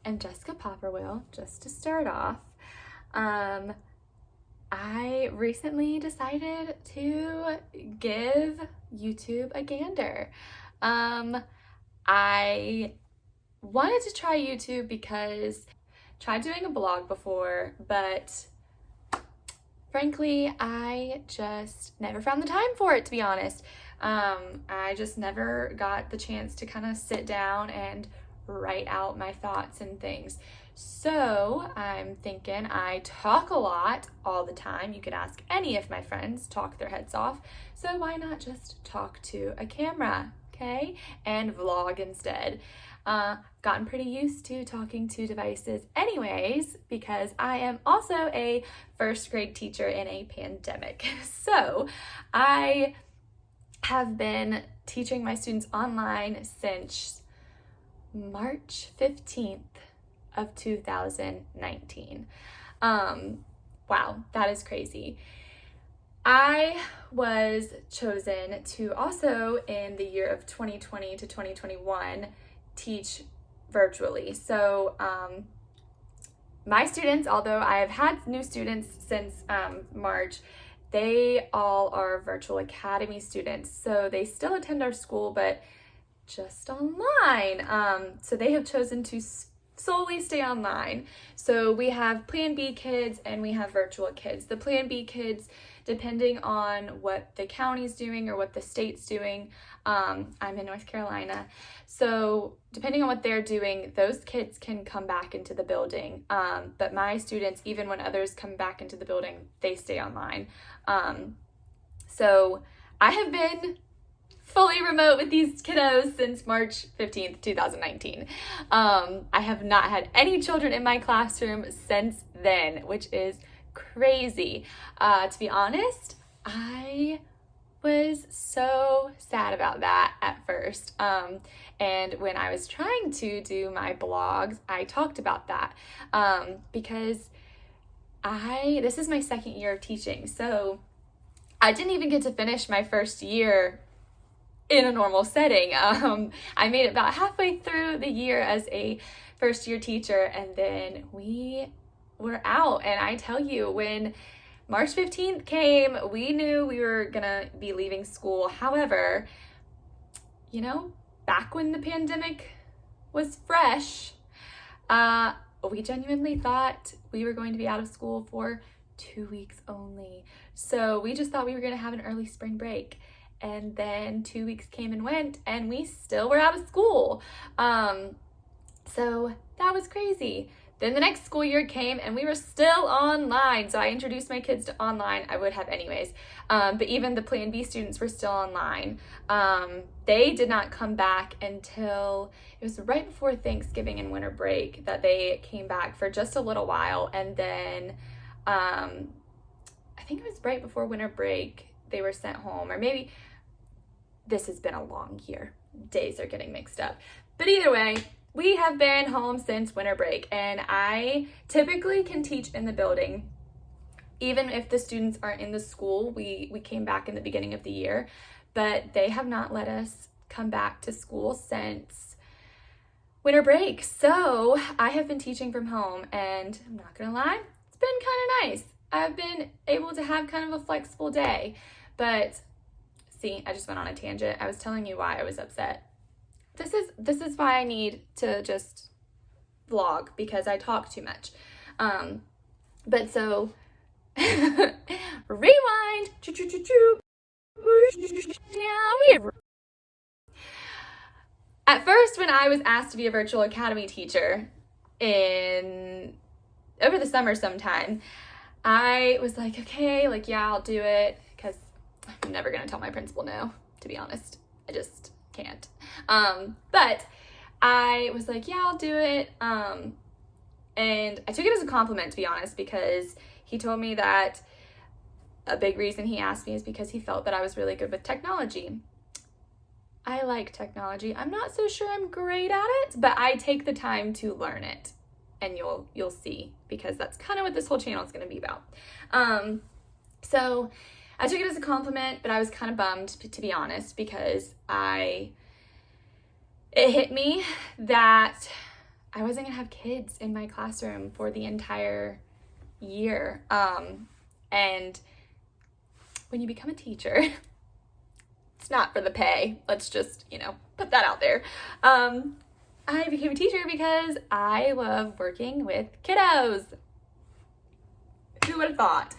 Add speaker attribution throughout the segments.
Speaker 1: am Jessica Popperwill. Just to start off, I recently decided to give YouTube a gander. I wanted to try YouTube because I tried doing a blog before, but frankly, I just never found the time for it, to be honest. I just never got the chance to kind of sit down and write out my thoughts and things. So I'm thinking I talk a lot all the time. You could ask any of my friends, talk their heads off. So why not just talk to a camera, okay? And vlog instead. Gotten pretty used to talking to devices anyways, because I am also a first grade teacher in a pandemic. So I have been teaching my students online since March 15th of 2019. Wow, that is crazy. I was chosen to also, in the year of 2020 to 2021, teach virtually. So my students, although I have had new students since March, they all are virtual academy students. So they still attend our school, but just online. So they have chosen to solely stay online. So we have Plan B kids and we have virtual kids. The Plan B kids, depending on what the county's doing or what the state's doing, I'm in North Carolina. So depending on what they're doing, those kids can come back into the building. But my students, even when others come back into the building, they stay online. So I have been fully remote with these kiddos since March 15th, 2019. I have not had any children in my classroom since then, which is crazy. To be honest, I was so sad about that at first. And when I was trying to do my blogs, I talked about that because this is my second year of teaching. So I didn't even get to finish my first year in a normal setting. I made it about halfway through the year as a first year teacher, and then we were out. And I tell you, when March 15th came, we knew we were gonna be leaving school. However, back when the pandemic was fresh, we genuinely thought we were going to be out of school for 2 weeks only. So we just thought we were gonna have an early spring break. And then 2 weeks came and went, and we still were out of school. So that was crazy. Then the next school year came, and we were still online. So I introduced my kids to online. I would have anyways. But even the Plan B students were still online. They did not come back until it was right before Thanksgiving and winter break that they came back for just a little while. And then I think it was right before winter break they were sent home, or maybe this has been a long year. Days are getting mixed up. But either way, we have been home since winter break, and I typically can teach in the building. Even if the students aren't in the school, we came back in the beginning of the year, but they have not let us come back to school since winter break. So I have been teaching from home, and I'm not gonna lie, it's been kind of nice. I've been able to have kind of a flexible day, but see, I just went on a tangent. I was telling you why I was upset. This is why I need to just vlog, because I talk too much. But so rewind. At first, when I was asked to be a virtual academy teacher over the summer sometime, I was like, okay, yeah, I'll do it, because I'm never gonna tell my principal no, to be honest. I just can't. But I was like, yeah, I'll do it. And I took it as a compliment, to be honest, because he told me that a big reason he asked me is because he felt that I was really good with technology. I like technology. I'm not so sure I'm great at it, but I take the time to learn it. And you'll see, because that's kind of what this whole channel is going to be about. So I took it as a compliment, but I was kind of bummed, to be honest, because it hit me that I wasn't gonna have kids in my classroom for the entire year. And when you become a teacher, it's not for the pay. Let's just, put that out there. I became a teacher because I love working with kiddos. Who would have thought?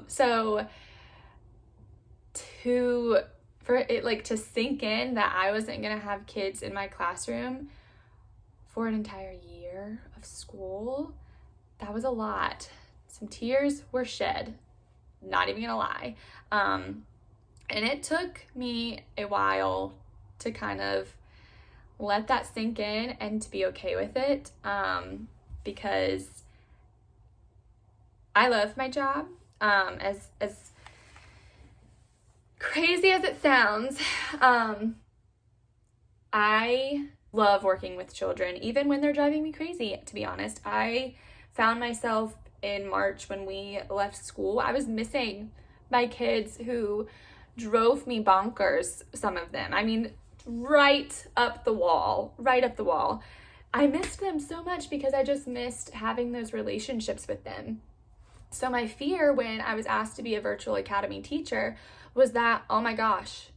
Speaker 1: So for it to sink in that I wasn't gonna have kids in my classroom for an entire year of school, that was a lot. Some tears were shed, not even gonna lie. And it took me a while to kind of let that sink in and to be okay with it, because I love my job. As crazy as it sounds, I love working with children, even when they're driving me crazy, to be honest. I found myself in March when we left school, I was missing my kids who drove me bonkers, some of them. I mean, right up the wall. I missed them so much because I just missed having those relationships with them. So my fear when I was asked to be a virtual academy teacher was that, oh my gosh,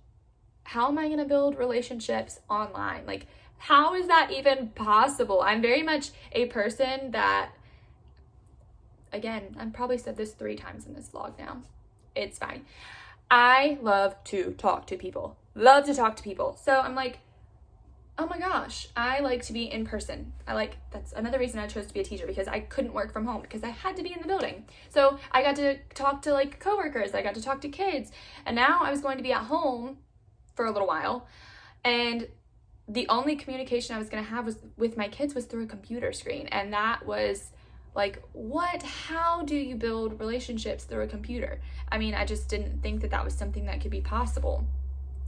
Speaker 1: how am I going to build relationships online? Like, how is that even possible? I'm very much a person that, again, I've probably said this 3 times in this vlog now. It's fine. I love to talk to people. So I'm like, oh my gosh, I like to be in person. That's another reason I chose to be a teacher, because I couldn't work from home because I had to be in the building. So I got to talk to coworkers, I got to talk to kids, and now I was going to be at home for a little while, and the only communication I was going to have with my kids was through a computer screen. And that was how do you build relationships through a computer? I mean, I just didn't think that was something that could be possible.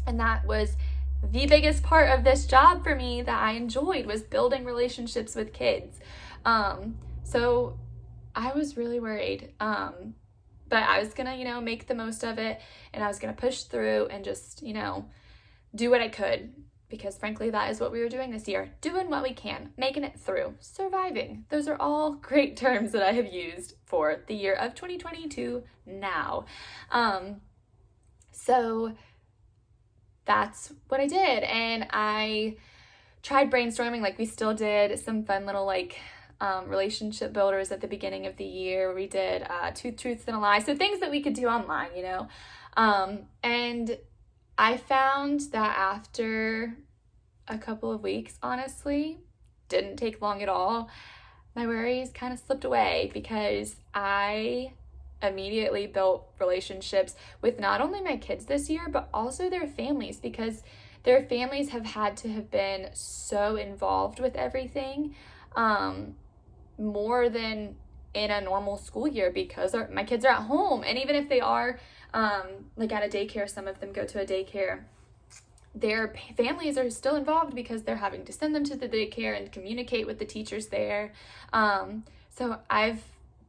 Speaker 1: And that was the biggest part of this job for me that I enjoyed, was building relationships with kids. So I was really worried. But I was gonna, make the most of it, and I was gonna push through and just, do what I could. Because frankly, that is what we were doing this year. Doing what we can, making it through, surviving. Those are all great terms that I have used for the year of 2022 now. So that's what I did. And I tried brainstorming, we still did some fun little relationship builders at the beginning of the year. We did 2 truths and a lie. So things that we could do online, and I found that after a couple of weeks, honestly, didn't take long at all, my worries kind of slipped away, because I immediately built relationships with not only my kids this year, but also their families, because their families have had to have been so involved with everything, more than in a normal school year, because my kids are at home. And even if they are at a daycare, some of them go to a daycare, their families are still involved because they're having to send them to the daycare and communicate with the teachers there. So I've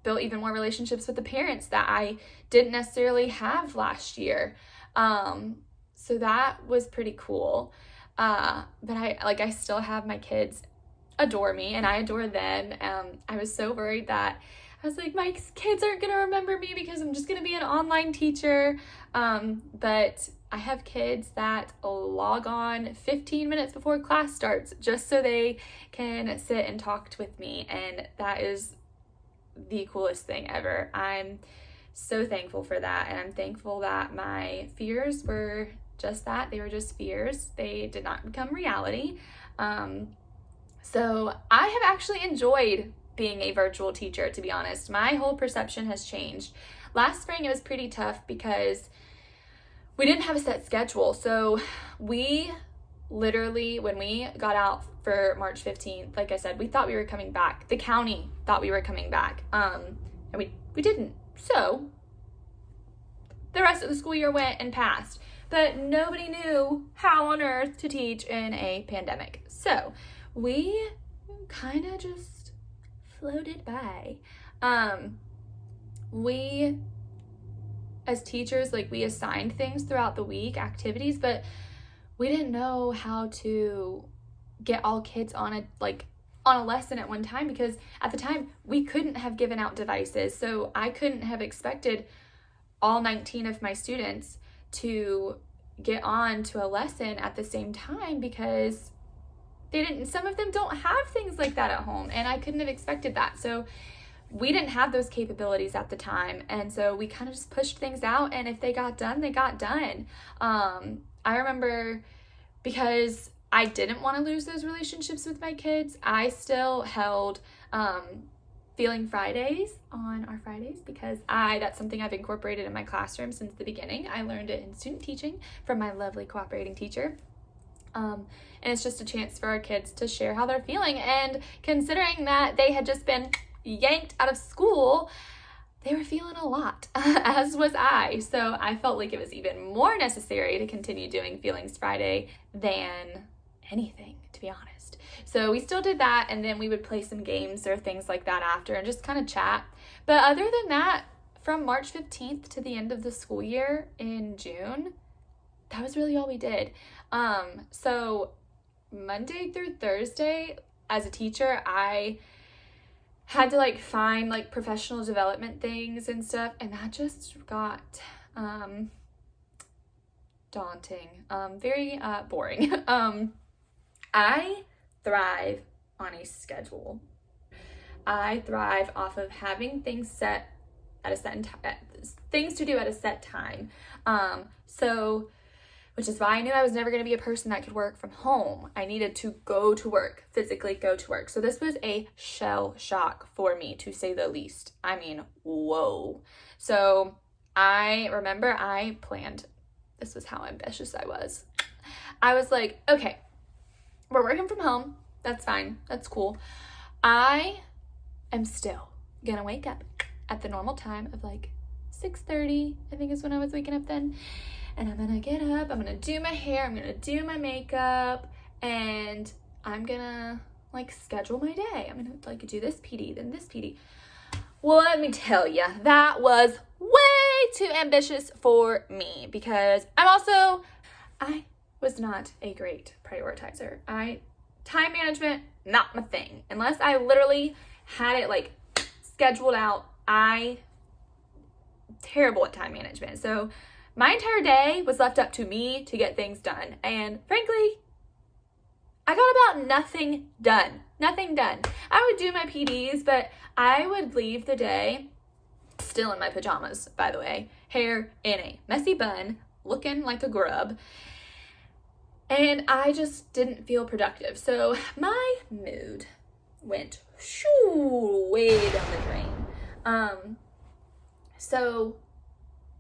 Speaker 1: built even more relationships with the parents that I didn't necessarily have last year. So that was pretty cool. But I still have my kids adore me, and I adore them. I was so worried that I was like, my kids aren't going to remember me because I'm just going to be an online teacher. But I have kids that log on 15 minutes before class starts just so they can sit and talk with me. And that is the coolest thing ever. I'm so thankful for that. And I'm thankful that my fears were just that. They were just fears. They did not become reality. So I have actually enjoyed being a virtual teacher, to be honest. My whole perception has changed. Last spring, it was pretty tough because we didn't have a set schedule. So we literally, when we got out for March 15th, like I said, we thought we were coming back. The county thought we were coming back. And we didn't. So the rest of the school year went and passed. But nobody knew how on earth to teach in a pandemic. So we kind of just floated by. We, as teachers, we assigned things throughout the week, activities, but we didn't know how to get all kids on on a lesson at one time, because at the time we couldn't have given out devices. So I couldn't have expected all 19 of my students to get on to a lesson at the same time, because some of them don't have things like that at home, and I couldn't have expected that. So we didn't have those capabilities at the time, and so we kind of just pushed things out, and if they got done, they got done. I remember, because I didn't want to lose those relationships with my kids, I still held Feeling Fridays on our Fridays, because that's something I've incorporated in my classroom since the beginning. I learned it in student teaching from my lovely cooperating teacher. And it's just a chance for our kids to share how they're feeling. And considering that they had just been yanked out of school, they were feeling a lot, as was I. So I felt like it was even more necessary to continue doing Feelings Friday than anything, to be honest. So we still did that, and then we would play some games or things like that after and just kind of chat. But other than that, from March 15th to the end of the school year in June, that was really all we did. So Monday through Thursday, as a teacher, I had to find professional development things and stuff, and that just got daunting, very boring. I thrive on a schedule. I thrive off of having things set at a set things to do at a set time. Which is why I knew I was never going to be a person that could work from home. I needed to go to work, physically go to work. So this was a shell shock for me, to say the least. I mean, whoa. So I remember I planned, this was how ambitious I was. I was like, okay, we're working from home. That's fine. That's cool. I am still going to wake up at the normal time of 6:30, I think is when I was waking up then. And I'm gonna get up, I'm gonna do my hair, I'm gonna do my makeup, and I'm gonna schedule my day. I'm gonna do this PD, then this PD. Well, let me tell you, that was way too ambitious for me, because I was not a great prioritizer. Time management, not my thing. Unless I literally had it scheduled out, terrible at time management. So my entire day was left up to me to get things done. And frankly, I got about nothing done. Nothing done. I would do my PDs, but I would leave the day still in my pajamas, by the way, hair in a messy bun, looking like a grub. And I just didn't feel productive. So my mood went way down the drain. So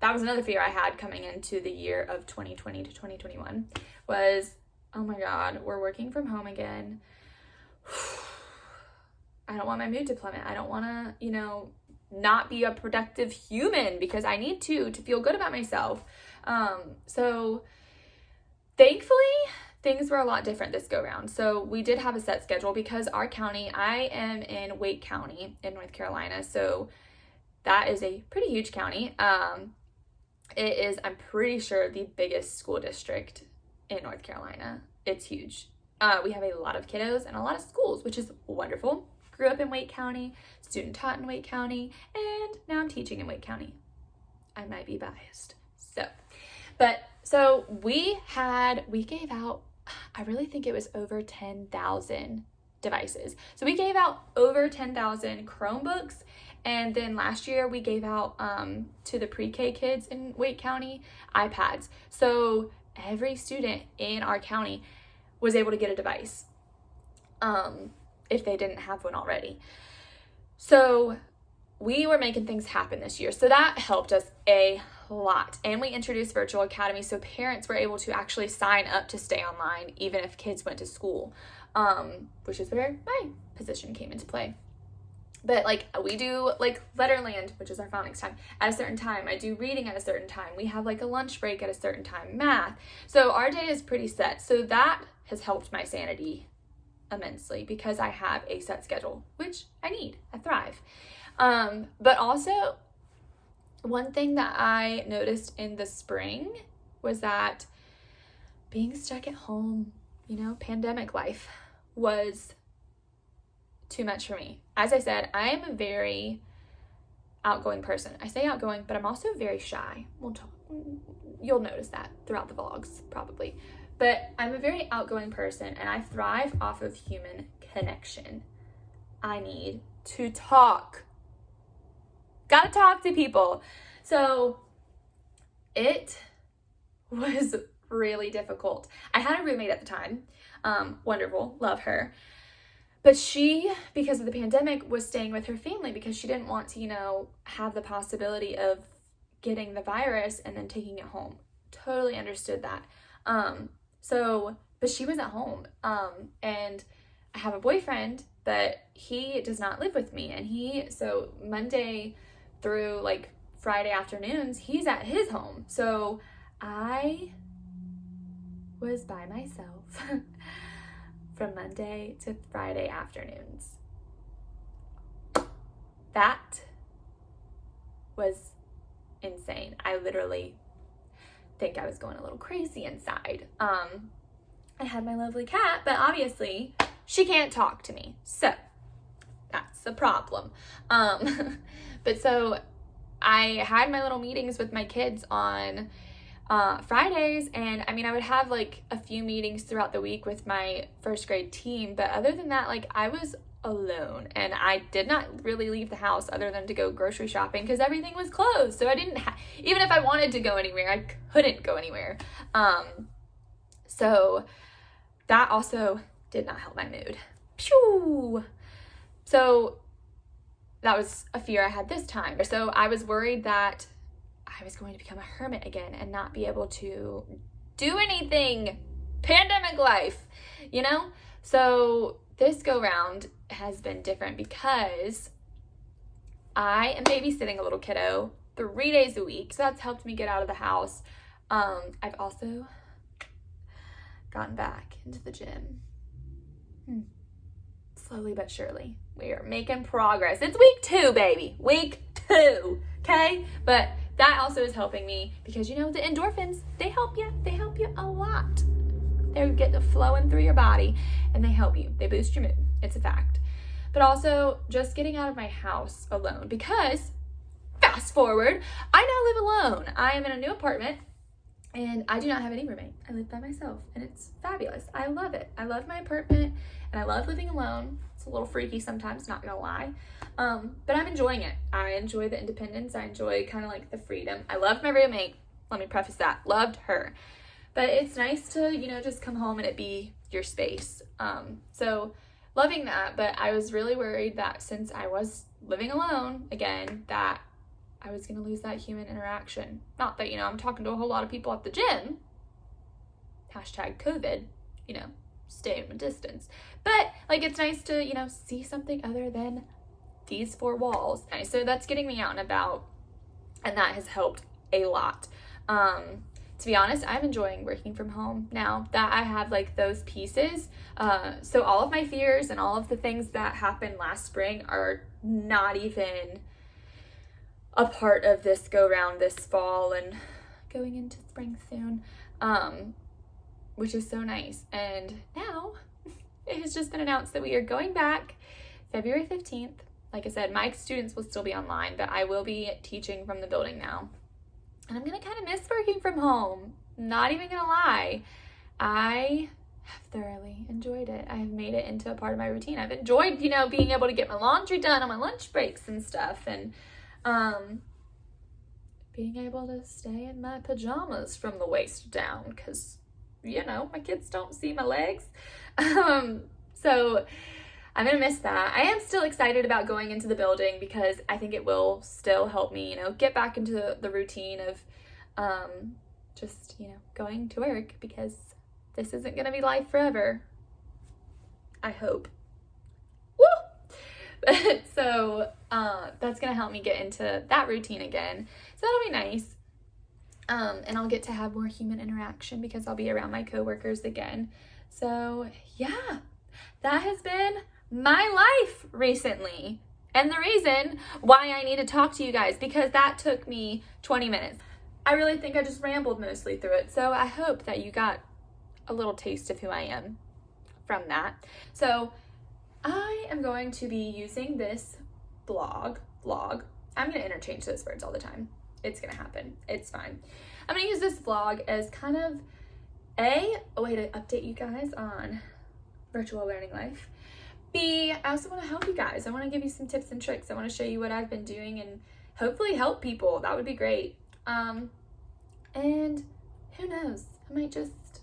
Speaker 1: that was another fear I had coming into the year of 2020 to 2021 was, oh my God, we're working from home again. I don't want my mood to plummet. I don't want to, not be a productive human, because I need to feel good about myself. So thankfully, things were a lot different this go round. So we did have a set schedule, because our county, I am in Wake County in North Carolina. So that is a pretty huge county. It is, I'm pretty sure, the biggest school district in North Carolina. It's huge. We have a lot of kiddos and a lot of schools, which is wonderful. Grew up in Wake County, student taught in Wake County, and now I'm teaching in Wake County. I might be biased. So we gave out, I really think it was over 10,000 devices. So we gave out over 10,000 Chromebooks. And then last year we gave out to the pre-K kids in Wake County iPads. So every student in our county was able to get a device if they didn't have one already. So we were making things happen this year. So that helped us a lot. And we introduced Virtual Academy, so parents were able to actually sign up to stay online even if kids went to school, which is where my position came into play. But we do Letterland, which is our phonics time, at a certain time. I do reading at a certain time. We have a lunch break at a certain time, math. So our day is pretty set. So that has helped my sanity immensely, because I have a set schedule, which I need. I thrive. But also, one thing that I noticed in the spring was that being stuck at home, pandemic life, was too much for me. As I said, I am a very outgoing person. I say outgoing, but I'm also very shy. You'll notice that throughout the vlogs, probably. But I'm a very outgoing person, and I thrive off of human connection. I need to talk. Gotta talk to people. So it was really difficult. I had a roommate at the time, wonderful, love her. But she, because of the pandemic, was staying with her family because she didn't want to, have the possibility of getting the virus and then taking it home. Totally understood that. But she was at home. And I have a boyfriend, but he does not live with me. And so Monday through like Friday afternoons, he's at his home. So I was by myself from Monday to Friday afternoons. That was insane. I literally think I was going a little crazy inside. I had my lovely cat, but obviously she can't talk to me. So that's the problem. But so I had my little meetings with my kids on Fridays, and I would have like a few meetings throughout the week with my first grade team, but other than that, like, I was alone, and I did not really leave the house other than to go grocery shopping because everything was closed. So I didn't even if I wanted to go anywhere, I couldn't go anywhere. So that also did not help my mood. Phew. So that was a fear I had this time. So I was worried that I was going to become a hermit again and not be able to do anything. Pandemic life, So this go round has been different because I am babysitting a little kiddo 3 days a week. So that's helped me get out of the house. I've also gotten back into the gym. Slowly but surely. We are making progress. It's week 2, baby. Week 2. Okay? But that also is helping me because, the endorphins, they help you. They help you a lot. They get flowing through your body and they help you. They boost your mood. It's a fact. But also just getting out of my house alone because, fast forward, I now live alone. I am in a new apartment and I do not have any roommate. I live by myself and it's fabulous. I love it. I love my apartment and I love living alone. It's a little freaky sometimes, not gonna lie. But I'm enjoying it. I enjoy the independence. I enjoy kind of like the freedom. I loved my roommate. Let me preface that. Loved her. But it's nice to, just come home and it be your space. So loving that. But I was really worried that since I was living alone again, that I was going to lose that human interaction. Not that, I'm talking to a whole lot of people at the gym. Hashtag COVID, stay at a distance. But like, it's nice to, see something other than these 4 walls. So that's getting me out and about. And that has helped a lot. To be honest, I'm enjoying working from home now that I have like those pieces. So all of my fears and all of the things that happened last spring are not even a part of this go round this fall and going into spring soon, which is so nice. And now it has just been announced that we are going back February 15th. Like I said, my students will still be online, but I will be teaching from the building now. And I'm going to kind of miss working from home. Not even going to lie. I have thoroughly enjoyed it. I have made it into a part of my routine. I've enjoyed, being able to get my laundry done on my lunch breaks and stuff. And being able to stay in my pajamas from the waist down because, my kids don't see my legs. So I'm going to miss that. I am still excited about going into the building because I think it will still help me, get back into the routine of just, going to work because this isn't going to be life forever. I hope. Woo! So that's going to help me get into that routine again. So that'll be nice. And I'll get to have more human interaction because I'll be around my coworkers again. So yeah, that has been my life recently. And the reason why I need to talk to you guys, because that took me 20 minutes. I really think I just rambled mostly through it. So I hope that you got a little taste of who I am from that. So I am going to be using this vlog. I'm going to interchange those words all the time. It's going to happen. It's fine. I'm going to use this vlog as kind of a way to update you guys on virtual learning life. B, I also want to help you guys. I want to give you some tips and tricks. I want to show you what I've been doing and hopefully help people. That would be great. And who knows? I might just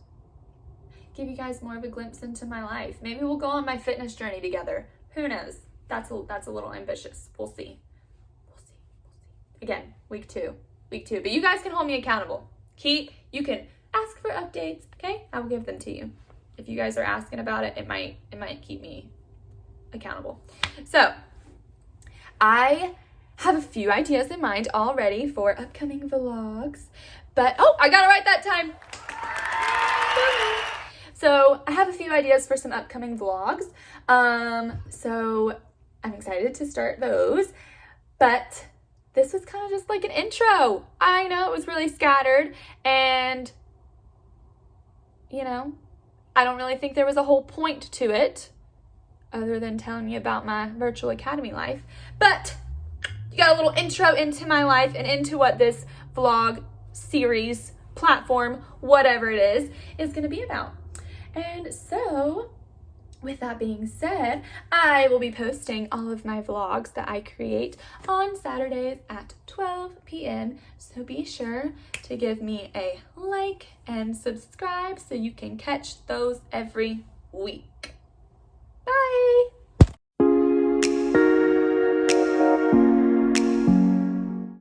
Speaker 1: give you guys more of a glimpse into my life. Maybe we'll go on my fitness journey together. Who knows? That's a little ambitious. We'll see. Again, week two. But you guys can hold me accountable. You can ask for updates, okay? I will give them to you. If you guys are asking about it, it might keep me accountable. So, I have a few ideas in mind already for upcoming vlogs, but I got it right that time. So I have a few ideas for some upcoming vlogs. So I'm excited to start those, but this was kind of just like an intro. I know it was really scattered, and you know, I don't really think there was a whole point to it other than telling you about my virtual academy life, but you got a little intro into my life and into what this vlog series, platform, whatever it is going to be about. And so, with that being said, I will be posting all of my vlogs that I create on Saturdays at 12 p.m. So be sure to give me a like and subscribe so you can catch those every week. Bye!